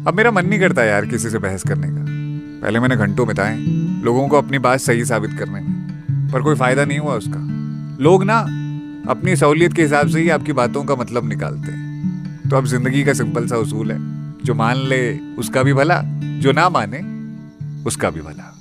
अब मेरा मन नहीं करता यार किसी से बहस करने का। पहले मैंने घंटों बिताए लोगों को अपनी बात सही साबित करने में, पर कोई फायदा नहीं हुआ उसका। लोग ना अपनी सहूलियत के हिसाब से ही आपकी बातों का मतलब निकालते हैं। तो अब जिंदगी का सिंपल सा उसूल है, जो मान ले उसका भी भला, जो ना माने उसका भी भला।